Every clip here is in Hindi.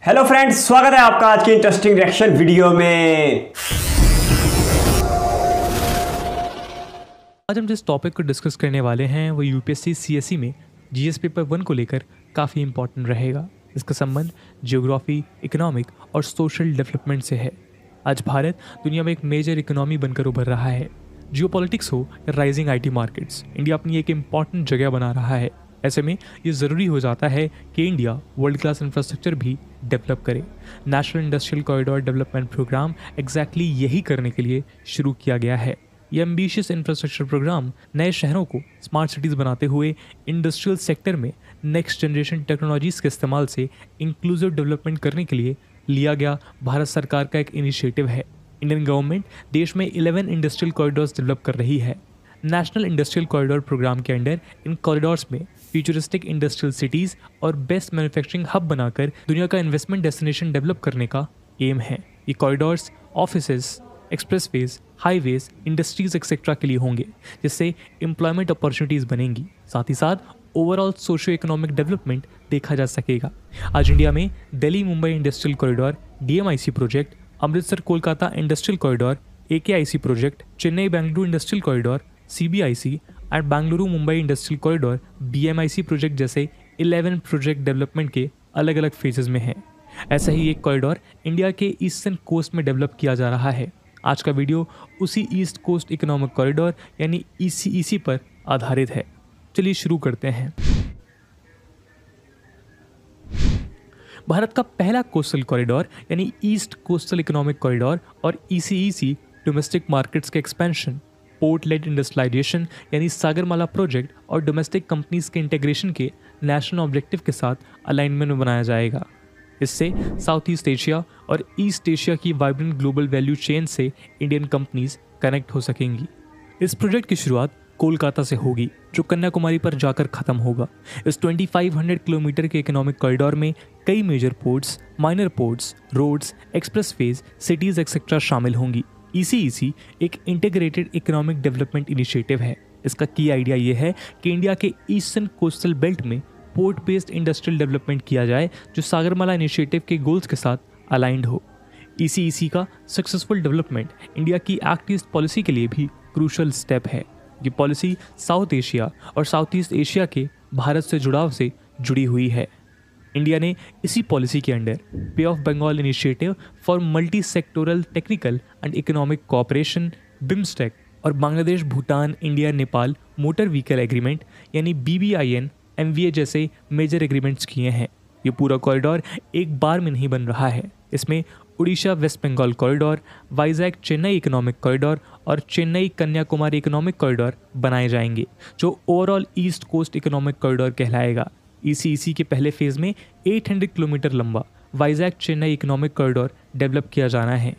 हेलो फ्रेंड्स, स्वागत है आपका आज की इंटरेस्टिंग रिएक्शन वीडियो में। आज हम जिस टॉपिक को डिस्कस करने वाले हैं वो यूपीएससी सीएसई में जीएस पेपर 1 को लेकर काफ़ी इंपॉर्टेंट रहेगा। इसका संबंध जियोग्राफी, इकोनॉमिक और सोशल डेवलपमेंट से है। आज भारत दुनिया में एक मेजर इकोनॉमी बनकर उभर रहा है। जियोपॉलिटिक्स हो या राइजिंग आईटी मार्केट्स, इंडिया अपनी एक इम्पॉर्टेंट जगह बना रहा है। ऐसे में ये ज़रूरी हो जाता है कि इंडिया वर्ल्ड क्लास इंफ्रास्ट्रक्चर भी डेवलप करे। National industrial corridor development program exactly यही करने के लिए शुरू किया गया है। ये एम्बिशियस इंफ्रास्ट्रक्चर प्रोग्राम नए शहरों को स्मार्ट सिटीज़ बनाते हुए इंडस्ट्रियल सेक्टर में नेक्स्ट जनरेशन टेक्नोलॉजीज़ के इस्तेमाल से इंक्लूसिव डेवलपमेंट करने के लिए लिया गया भारत सरकार का एक इनिशिएटिव है। इंडियन गवर्नमेंट देश में 11 इंडस्ट्रियल कॉरिडोर्स डेवलप कर रही है। नेशनल इंडस्ट्रियल कॉरिडोर प्रोग्राम के अंडर इन कॉरिडोर्स में फ्यूचरिस्टिक इंडस्ट्रियल सिटीज़ और बेस्ट मैन्युफैक्चरिंग हब बनाकर दुनिया का इन्वेस्टमेंट डेस्टिनेशन डेवलप करने का एम है। ये corridors offices, expressways, highways, industries etcetera के लिए होंगे, जिससे एम्प्लॉयमेंट अपॉर्चुनिटीज़ बनेंगी। साथ ही साथ ओवरऑल सोशो इकोनॉमिक डेवलपमेंट देखा जा सकेगा। आज इंडिया में Delhi Mumbai industrial corridor, DMIC project, Amritsar Kolkata industrial corridor, AKIC project, Chennai Bengaluru industrial corridor, CBIC and Bengaluru Mumbai industrial corridor, BMIC project जैसे 11 प्रोजेक्ट डेवलपमेंट के अलग अलग फेजेस में हैं। ऐसा ही एक कॉरिडोर इंडिया के ईस्टर्न कोस्ट में डेवलप किया जा रहा है। आज का वीडियो उसी ईस्ट कोस्ट इकोनॉमिक कॉरिडोर यानी ECEC पर आधारित है। चलिए शुरू करते हैं। भारत का पहला कोस्टल कॉरिडोर यानी ईस्ट कोस्टल इकोनॉमिक कॉरिडोर और ECEC डोमेस्टिक मार्केट्स के एक्सपेंशन, पोर्ट लेड इंडस्ट्रियलाइजेशन यानी सागरमाला प्रोजेक्ट और डोमेस्टिक कंपनीज के इंटीग्रेशन के नेशनल ऑब्जेक्टिव के साथ अलाइनमेंट में बनाया जाएगा। इससे साउथ ईस्ट एशिया और ईस्ट एशिया की वाइब्रेंट ग्लोबल वैल्यू चेन से इंडियन कंपनीज कनेक्ट हो सकेंगी। इस प्रोजेक्ट की शुरुआत कोलकाता से होगी, जो कन्याकुमारी पर जाकर खत्म होगा। इस 2500 किलोमीटर के इकोनॉमिक कॉरिडोर में कई major ports, minor ports, roads, expressways, cities etcetera शामिल होंगी। ECEC एक इंटीग्रेटेड इकोनॉमिक डेवलपमेंट इनिशिएटिव है। इसका की आइडिया ये है कि इंडिया के ईस्टर्न कोस्टल बेल्ट में पोर्ट बेस्ड इंडस्ट्रियल डेवलपमेंट किया जाए, जो सागरमाला इनिशिएटिव के गोल्स के साथ अलाइंड हो। ECEC का सक्सेसफुल डेवलपमेंट इंडिया की एक्ट ईस्ट पॉलिसी के लिए भी क्रूशल स्टेप है। ये पॉलिसी साउथ एशिया और साउथ ईस्ट एशिया के भारत से जुड़ाव से जुड़ी हुई है। इंडिया ने इसी पॉलिसी के under bay of Bengal initiative for multi sectoral technical and economic cooperation, BIMSTEC और Bangladesh, Bhutan, India, Nepal motor vehicle agreement यानी BBIN, MVA जैसे मेजर एग्रीमेंट्स किए हैं। ये पूरा कॉरिडोर एक बार में नहीं बन रहा है। इसमें Odisha west Bengal corridor, Vizag Chennai economic corridor और चेन्नई कन्याकुमारी इकोनॉमिक कॉरिडोर बनाए जाएंगे, जो overall east coast economic corridor कहलाएगा। ECEC के पहले फेज में 800 किलोमीटर लंबा Vizag Chennai economic corridor develop किया जाना है।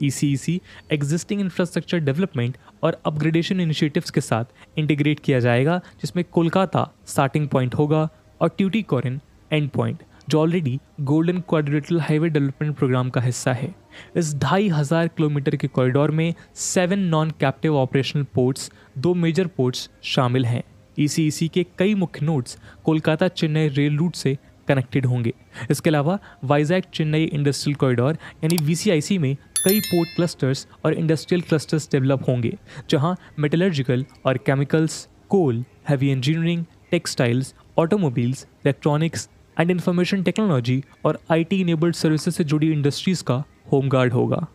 ECEC एग्जिस्टिंग इंफ्रास्ट्रक्चर डेवलपमेंट और अपग्रेडेशन इनिशिएटिव्स के साथ इंटीग्रेट किया जाएगा, जिसमें कोलकाता स्टार्टिंग पॉइंट होगा और ट्यूटिकोरिन एंड पॉइंट, जो already golden quadrilateral highway development program का हिस्सा है। इस 2500 किलोमीटर के कॉरिडोर में 7 non captive operational ports, 2 major ports शामिल हैं। ECEC के कई मुख्य nodes Kolkata Chennai rail route से कनेक्टेड होंगे। इसके अलावा वाइजैक चेन्नई इंडस्ट्रियल कॉरिडोर यानी VCIC में कई पोर्ट क्लस्टर्स और इंडस्ट्रियल क्लस्टर्स डेवलप होंगे, जहां मेटलर्जिकल और chemicals, coal, heavy engineering, textiles, automobiles, electronics and information technology और IT इनेबल्ड सर्विसेज से जुड़ी इंडस्ट्रीज़ का होम गार्ड होगा।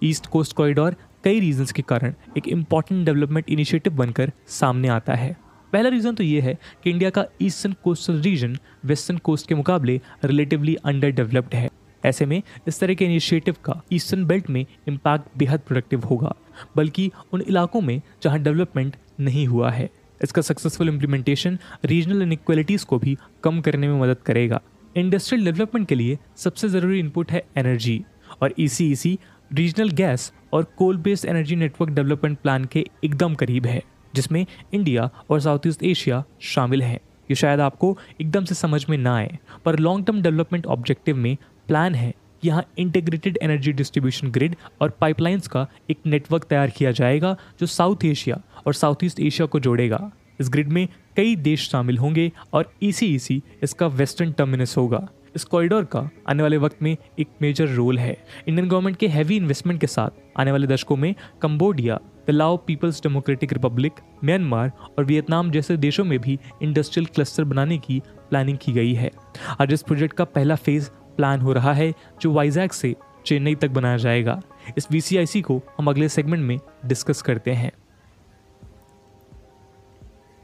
ईस्ट कोस्ट कॉरिडोर कई रीजंस के कारण एक इम्पॉर्टेंट डेवलपमेंट इनिशिएटिव बनकर सामने आता है। पहला रीज़न तो ये है कि इंडिया का eastern coastal region western coast के मुकाबले रिलेटिवली अंडर डेवलप्ड है। ऐसे में इस तरह के इनिशिएटिव का ईस्टर्न बेल्ट में इम्पैक्ट बेहद प्रोडक्टिव होगा, बल्कि उन इलाकों में जहां डेवलपमेंट नहीं हुआ है। इसका सक्सेसफुल इम्प्लीमेंटेशन रीजनल इनइक्वालिटीज़ को भी कम करने में मदद करेगा। इंडस्ट्रियल डेवलपमेंट के लिए सबसे ज़रूरी इनपुट है एनर्जी, और ECEC रीजनल गैस और coal based energy network development plan के एकदम करीब है, जिसमें इंडिया और साउथ ईस्ट एशिया शामिल हैं। ये शायद आपको एकदम से समझ में ना आए, पर लॉन्ग टर्म डेवलपमेंट ऑब्जेक्टिव में प्लान है यहाँ इंटीग्रेटेड एनर्जी डिस्ट्रीब्यूशन ग्रिड और पाइपलाइंस का एक नेटवर्क तैयार किया जाएगा, जो साउथ एशिया और साउथ ईस्ट एशिया को जोड़ेगा। इस ग्रिड में कई देश शामिल होंगे और ECEC इसका वेस्टर्न टर्मिनस होगा। इस कॉरिडोर का आने वाले वक्त में एक मेजर रोल है। इंडियन गवर्नमेंट के हैवी इन्वेस्टमेंट के साथ आने वाले दशकों में कंबोडिया, द लाओ पीपल्स डेमोक्रेटिक रिपब्लिक, म्यांमार और वियतनाम जैसे देशों में भी इंडस्ट्रियल क्लस्टर बनाने की प्लानिंग की गई है। आज इस प्रोजेक्ट का पहला फेज प्लान हो रहा है जो वाइजैक से चेन्नई तक बनाया जाएगा। इस VCIC को हम अगले सेगमेंट में डिस्कस करते हैं।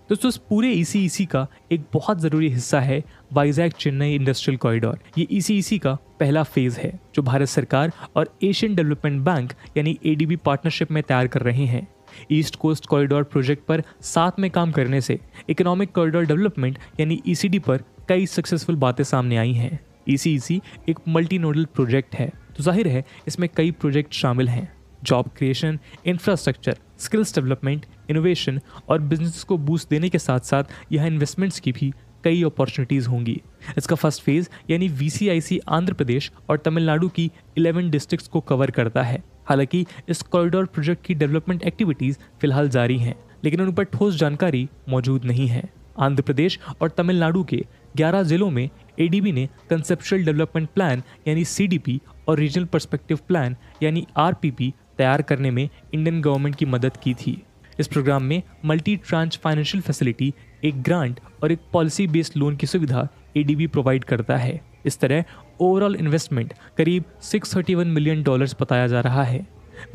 दोस्तों, इस पूरे ECEC का एक बहुत ज़रूरी हिस्सा है वाइजैक चेन्नई इंडस्ट्रियल कॉरिडोर। ये ECEC का पहला फेज़ है जो भारत सरकार और एशियन डेवलपमेंट बैंक यानी ADB पार्टनरशिप में तैयार कर रहे हैं। ईस्ट कोस्ट कॉरिडोर प्रोजेक्ट पर साथ में काम करने से इकोनॉमिक कॉरिडोर डेवलपमेंट यानी ECD पर कई सक्सेसफुल बातें सामने आई हैं। ECEC एक मल्टी नोडल प्रोजेक्ट है तो जाहिर है इसमें कई प्रोजेक्ट शामिल हैं। Job creation, infrastructure, skills development, innovation और बिजनेस को बूस्ट देने के साथ साथ यहाँ इन्वेस्टमेंट्स की भी कई अपॉर्चुनिटीज़ होंगी। इसका फर्स्ट फेज़ यानी VCIC आंध्र प्रदेश और तमिलनाडु की 11 डिस्ट्रिक्ट्स को कवर करता है। हालांकि इस कॉरिडोर प्रोजेक्ट की डेवलपमेंट एक्टिविटीज़ फिलहाल जारी हैं, लेकिन उन पर ठोस जानकारी मौजूद नहीं है। आंध्र प्रदेश और तमिलनाडु के 11 जिलों में ADB ने कंसेप्चुअल डेवलपमेंट प्लान यानी CDP और रीजनल पर्सपेक्टिव प्लान यानी RPP तैयार करने में इंडियन गवर्नमेंट की मदद की थी। इस प्रोग्राम में मल्टी ट्रांच फाइनेंशियल फैसिलिटी, एक ग्रांट और एक पॉलिसी बेस्ड लोन की सुविधा ADB प्रोवाइड करता है। इस तरह ओवरऑल इन्वेस्टमेंट करीब $631 मिलियन बताया जा रहा है।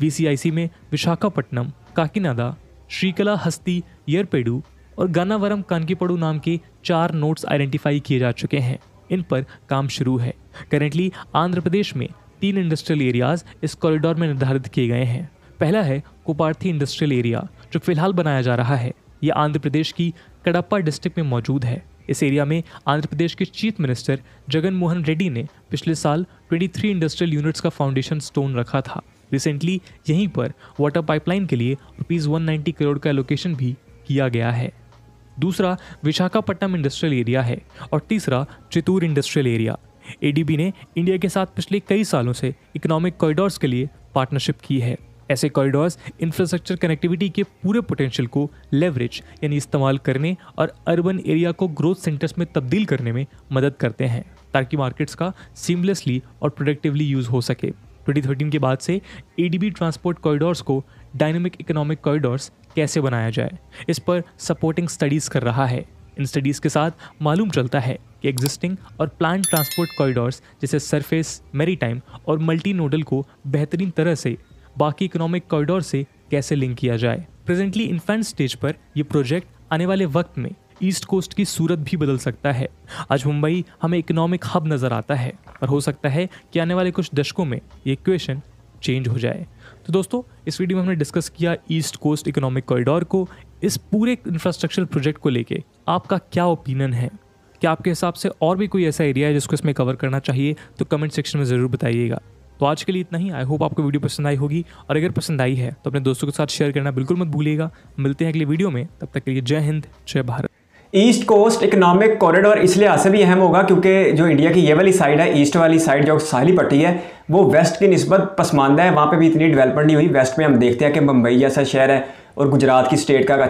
VCIC में विशाखापट्टनम, काकीनाडा, श्रीकालाहस्ती, येरपेडू और गन्नावरम कांकीपड़ू नाम के 4 नोड्स आइडेंटिफाई किए जा चुके हैं। इन पर काम शुरू है। करेंटली आंध्र प्रदेश में 3 इंडस्ट्रियल एरियाज इस कॉरिडोर में निर्धारित किए गए हैं। पहला है कोपार्थी इंडस्ट्रियल एरिया जो फिलहाल बनाया जा रहा है। यह आंध्र प्रदेश की कडप्पा डिस्ट्रिक्ट में मौजूद है। इस एरिया में आंध्र प्रदेश के चीफ मिनिस्टर जगन मोहन रेड्डी ने पिछले साल 23 इंडस्ट्रियल यूनिट्स का फाउंडेशन स्टोन रखा था। रिसेंटली यहीं पर वाटर पाइपलाइन के लिए ₹190 करोड़ का एलोकेशन भी किया गया है। दूसरा विशाखापट्टनम इंडस्ट्रियल एरिया है और तीसरा चितूर इंडस्ट्रियल एरिया। ADB ने इंडिया के साथ पिछले कई सालों से इकोनॉमिक कॉरिडोर्स के लिए पार्टनरशिप की है। ऐसे कॉरिडोर्स इंफ्रास्ट्रक्चर कनेक्टिविटी के पूरे पोटेंशियल को लेवरेज यानी इस्तेमाल करने और अर्बन एरिया को ग्रोथ सेंटर्स में तब्दील करने में मदद करते हैं ताकि मार्केट्स का सीमलेसली और प्रोडक्टिवली यूज हो सके। 2013 के बाद से ADB ट्रांसपोर्ट कॉरिडोर्स को डायनेमिक इकोनॉमिक कॉरिडोर्स कैसे बनाया जाए, इस पर सपोर्टिंग स्टडीज़ कर रहा है। इन स्टडीज़ के साथ मालूम चलता है कि एग्जिस्टिंग और प्लान ट्रांसपोर्ट कॉरिडोर्स जैसे सरफेस, मैरीटाइम और मल्टी नोडल को बेहतरीन तरह से बाकी इकोनॉमिक कॉरिडोर से कैसे लिंक किया जाए। प्रेजेंटली इन्फेंट स्टेज पर यह प्रोजेक्ट आने वाले वक्त में ईस्ट कोस्ट की सूरत भी बदल सकता है। आज मुंबई हमें इकोनॉमिक हब नज़र आता है और हो सकता है कि आने वाले कुछ दशकों में ये इक्वेशन चेंज हो जाए। तो दोस्तों, इस वीडियो में हमने डिस्कस किया ईस्ट कोस्ट इकोनॉमिक कॉरिडोर को। इस पूरे इंफ्रास्ट्रक्चर प्रोजेक्ट को लेके आपका क्या ओपिनियन है? क्या आपके हिसाब से और भी कोई ऐसा एरिया है जिसको इसमें कवर करना चाहिए? तो कमेंट सेक्शन में ज़रूर बताइएगा। तो आज के लिए इतना ही। आई होप आपको वीडियो पसंद आई होगी और अगर पसंद आई है तो अपने दोस्तों के साथ शेयर करना बिल्कुल मत भूलिएगा। मिलते हैं अगली वीडियो में, तब तक के लिए जय हिंद, जय Bharat. East coast economic corridor इसलिए आज से भी अहम होगा क्योंकि जो इंडिया की ये वाली साइड है, ईस्ट वाली साइड जो साहिली पट्टी है, वो वेस्ट की निस्बत पसमानदा है। वहाँ पे भी इतनी डेवलपमेंट नहीं हुई। वेस्ट में हम देखते हैं कि मुंबई जैसा शहर है और गुजरात की स्टेट का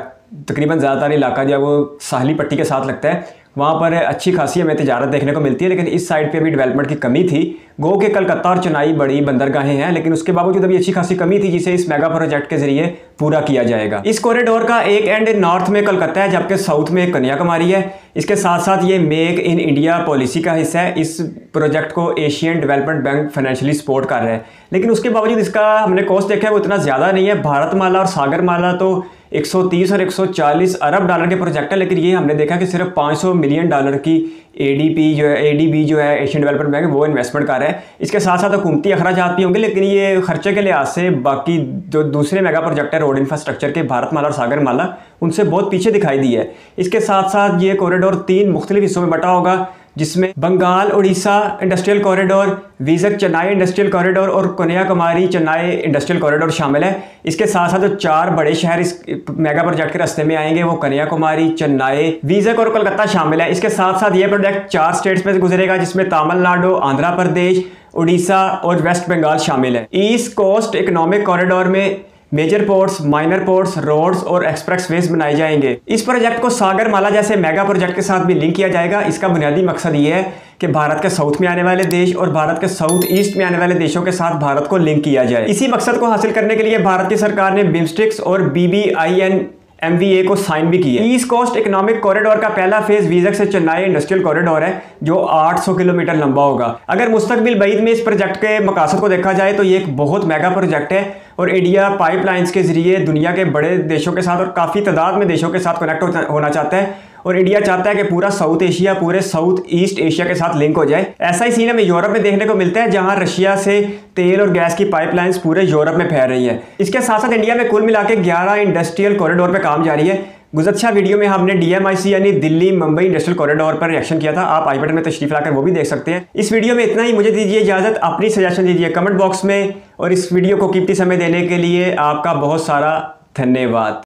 तकरीबन ज़्यादातर इलाका जो है वो साहिली पट्टी के साथ लगता है। वहाँ पर अच्छी खासी हमें तिजारत देखने को मिलती है, लेकिन इस साइड पे भी डेवलपमेंट की कमी थी। गो के कलकत्ता और चेन्नई बड़ी बंदरगाहें हैं, लेकिन उसके बावजूद अभी अच्छी खासी कमी थी जिसे इस मेगा प्रोजेक्ट के जरिए पूरा किया जाएगा। इस कॉरिडोर का एक एंड नॉर्थ में कलकत्ता है जबकि साउथ में कन्याकुमारी है। इसके साथ साथ ये मेक इन इंडिया पॉलिसी का हिस्सा है। इस प्रोजेक्ट को Asian development bank financially support कर रहा है, लेकिन उसके बावजूद इसका हमने कॉस्ट देखा है वो इतना ज़्यादा नहीं है। भारतमाला और सागरमाला तो 130 और 140 अरब डॉलर के प्रोजेक्ट है, लेकिन ये हमने देखा कि सिर्फ $500 मिलियन की ADB जो है एशियन डेवलपमेंट बैंक वो इन्वेस्टमेंट कर रहा है। इसके साथ साथ हुकूमती अखराजात भी होंगे, लेकिन ये खर्चे के लिहाज से बाकी जो दूसरे मेगा प्रोजेक्ट है रोड इंफ्रास्ट्रक्चर के, भारतमाला और सागरमाला, उनसे बहुत पीछे दिखाई दी है। इसके साथ साथ ये कॉरिडोर 3 मुख्तलिफ हिस्सों में बटा होगा, जिसमें Bengal Orissa industrial corridor, Vizag Chennai industrial corridor और कन्याकुमारी चेन्नई इंडस्ट्रियल कॉरिडोर शामिल है। इसके साथ साथ जो 4 बड़े शहर इस मेगा प्रोजेक्ट के रास्ते में आएंगे वो कन्याकुमारी, चेन्नई, विजक और कोलकाता शामिल है। इसके साथ साथ ये प्रोजेक्ट 4 स्टेट्स में से गुजरेगा, जिसमें तमिलनाडु, आंध्र प्रदेश, उड़ीसा और वेस्ट बंगाल शामिल है। ईस्ट कोस्ट इकोनॉमिक कॉरिडोर में major ports, minor ports, roads और एक्सप्रेसवेज बनाए जाएंगे। इस प्रोजेक्ट को सागरमाला जैसे मेगा प्रोजेक्ट के साथ भी लिंक किया जाएगा। इसका बुनियादी मकसद ये है कि भारत के साउथ में आने वाले देश और भारत के साउथ ईस्ट में आने वाले देशों के साथ भारत को लिंक किया जाए। इसी मकसद को हासिल करने के लिए भारत की सरकार ने बिम्स्टेक्स और BBINMVA को साइन भी किया। ईस्ट कोस्ट इकोनॉमिक कॉरिडोर का पहला फेज विजक से चेन्नई इंडस्ट्रियल कॉरिडोर है जो 800 किलोमीटर लंबा होगा। अगर मुस्तकबिल बईद में इस प्रोजेक्ट के मकासद को देखा जाए तो ये एक बहुत मेगा प्रोजेक्ट है और इंडिया पाइपलाइंस के जरिए दुनिया के बड़े देशों के साथ और काफ़ी तादाद में देशों के साथ कनेक्ट होना चाहता है और इंडिया चाहता है कि पूरा साउथ एशिया पूरे साउथ ईस्ट एशिया के साथ लिंक हो जाए। ऐसा ही सीन हमें यूरोप में देखने को मिलता है जहां रशिया से तेल और गैस की पाइपलाइंस पूरे यूरोप में फैल रही है। इसके साथ साथ इंडिया में कुल मिला के 11 इंडस्ट्रियल कॉरिडोर पे काम जारी है। गुज़श्ता वीडियो में हमने DMIC यानी दिल्ली मुंबई इंडस्ट्रियल कॉरिडोर पर रिएक्शन किया था। आप आई बटन में तशरीफ लाकर वो भी देख सकते हैं। इस वीडियो में इतना ही। मुझे दीजिए इजाज़त। अपनी सजेशन दीजिए कमेंट बॉक्स में और इस वीडियो को कीमती समय देने के लिए आपका बहुत सारा धन्यवाद।